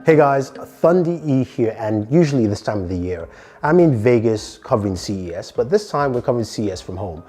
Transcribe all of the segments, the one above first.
Hey guys, Thunder E here, and usually this time of the year, I'm in Vegas covering CES, but this time we're covering CES from home.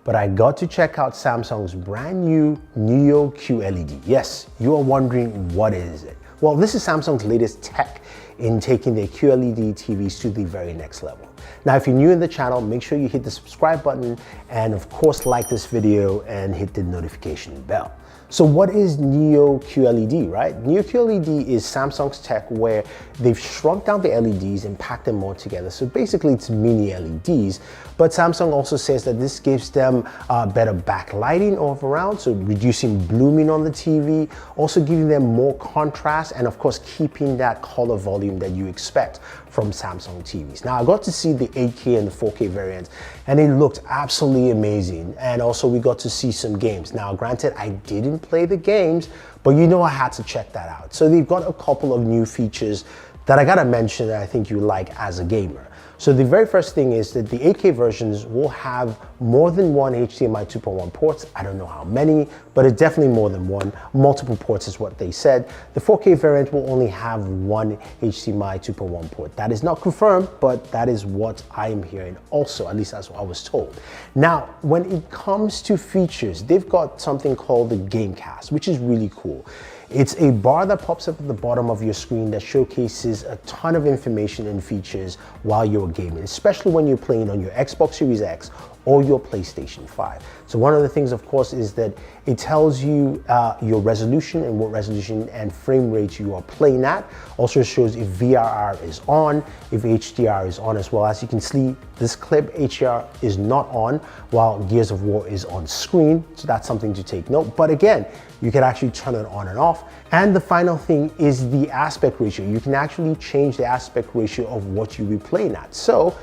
But I got to check out Samsung's brand new NEO QLED. Yes, you are wondering what is it? Well, this is Samsung's latest tech in taking their QLED TVs to the very next level. Now, if you're new in the channel, make sure you hit the subscribe button and of course like this video and hit the notification bell. So what is NEO QLED, right? NEO QLED is Samsung's tech where they've shrunk down the LEDs and packed them more together. So basically it's mini LEDs, but Samsung also says that this gives them better backlighting all around, so reducing blooming on the TV, also giving them more contrast and of course keeping that color volume that you expect from Samsung TVs. Now I got to see the 8K and the 4K variants and it looked absolutely amazing, and also we got to see some games. Now granted, I didn't play the games, but you know I had to check that out. So they've got a couple of new features that I gotta mention that I think you like as a gamer. So the very first thing is that the 8K versions will have more than one HDMI 2.1 ports. I don't know how many, but it's definitely more than one. Multiple ports is what they said. The 4K variant will only have one HDMI 2.1 port. That is not confirmed, but that is what I am hearing also, at least that's what I was told. Now, when it comes to features, they've got something called the Gamecast, which is really cool. It's a bar that pops up at the bottom of your screen that showcases a ton of information and features while you're gaming, especially when you're playing on your Xbox Series X or your PlayStation 5. So one of the things, of course, is that it tells you your resolution and what resolution and frame rate you are playing at. Also shows if VRR is on, if HDR is on as well. As you can see, this clip HDR is not on while Gears of War is on screen. So that's something to take note. But again, you can actually turn it on and off. And the final thing is the aspect ratio. You can actually change the aspect ratio of what you'll be playing at. So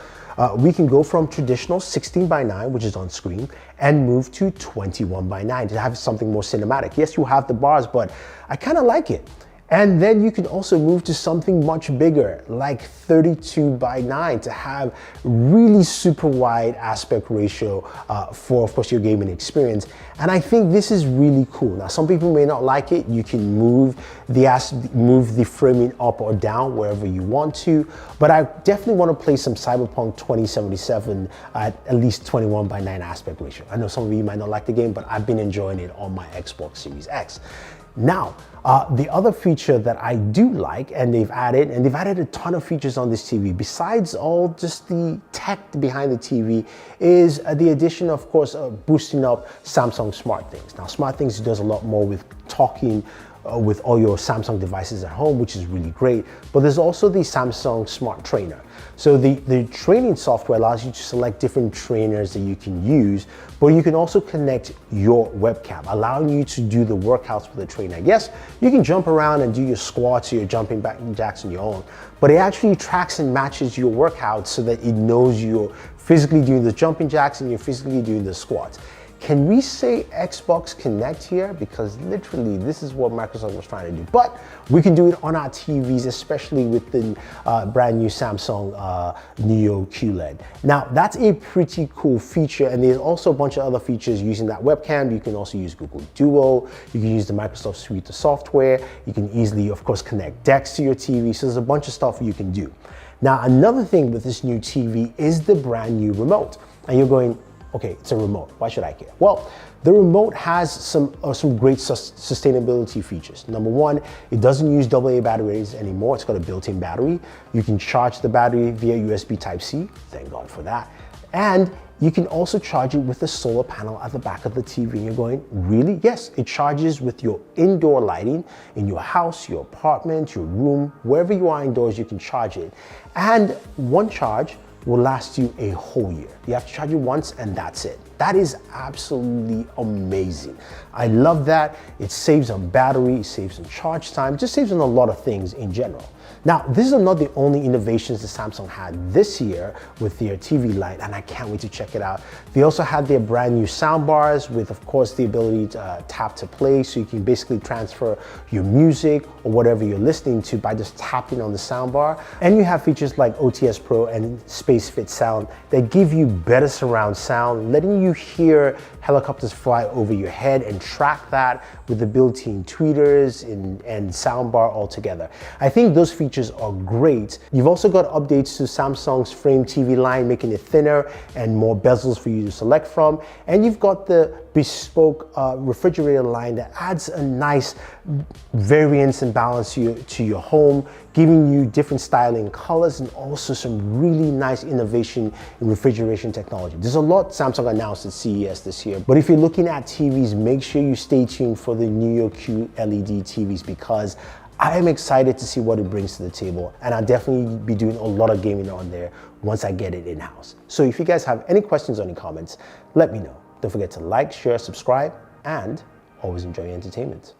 we can go from traditional 16:9, which is on screen, and move to 21:9 to have something more cinematic. Yes, you have the bars, but I kind of like it. And then you can also move to something much bigger, like 32:9, to have really super wide aspect ratio for, of course, your gaming experience. And I think this is really cool. Now, some people may not like it. You can move the framing up or down wherever you want to, but I definitely want to play some Cyberpunk 2077 at least 21:9 aspect ratio. I know some of you might not like the game, but I've been enjoying it on my Xbox Series X. Now, the other feature that I do like, and they've added a ton of features on this TV, besides all just the tech behind the TV, is the addition, of course, of boosting up Samsung SmartThings. Now, SmartThings does a lot more with talking with all your Samsung devices at home, which is really great. But there's also the Samsung Smart Trainer. So the training software allows you to select different trainers that you can use, but you can also connect your webcam, allowing you to do the workouts with the trainer. Yes, you can jump around and do your squats or your jumping back jacks on your own, but it actually tracks and matches your workouts so that it knows you're physically doing the jumping jacks and you're physically doing the squats. Can we say Xbox Connect here? Because literally this is what Microsoft was trying to do. But we can do it on our TVs, especially with the brand new Samsung NEO QLED. Now that's a pretty cool feature, and there's also a bunch of other features using that webcam. You can also use Google Duo. You can use the Microsoft suite of software. You can easily, of course, connect decks to your TV. So there's a bunch of stuff you can do. Now another thing with this new TV is the brand new remote. And you're going, okay, it's a remote, why should I care? Well, the remote has some great sustainability features. Number one, it doesn't use AA batteries anymore. It's got a built-in battery. You can charge the battery via USB Type-C, thank God for that. And you can also charge it with a solar panel at the back of the TV. And you're going, really? Yes, it charges with your indoor lighting in your house, your apartment, your room, wherever you are indoors, you can charge it. And one charge will last you a whole year. You have to charge it once and that's it. That is absolutely amazing. I love that. It saves on battery, it saves on charge time, just saves on a lot of things in general. Now, this is not the only innovations that Samsung had this year with their TV line, and I can't wait to check it out. They also had their brand new sound bars with, of course, the ability to tap to play, so you can basically transfer your music or whatever you're listening to by just tapping on the sound bar. And you have features like OTS Pro and Space Fit Sound that give you better surround sound, letting you hear helicopters fly over your head and track that with the built-in tweeters and soundbar altogether. I think those features are great. You've also got updates to Samsung's Frame TV line, making it thinner and more bezels for you to select from. And you've got the bespoke refrigerator line that adds a nice variance and balance to your home, giving you different styling colors and also some really nice innovation in refrigeration technology. There's a lot Samsung announced at CES this year, but if you're looking at TVs, make sure you stay tuned for the NEO QLED TVs, because I am excited to see what it brings to the table, and I'll definitely be doing a lot of gaming on there once I get it in-house. So if you guys have any questions or any comments, let me know. Don't forget to like, share, subscribe, and always enjoy your entertainment.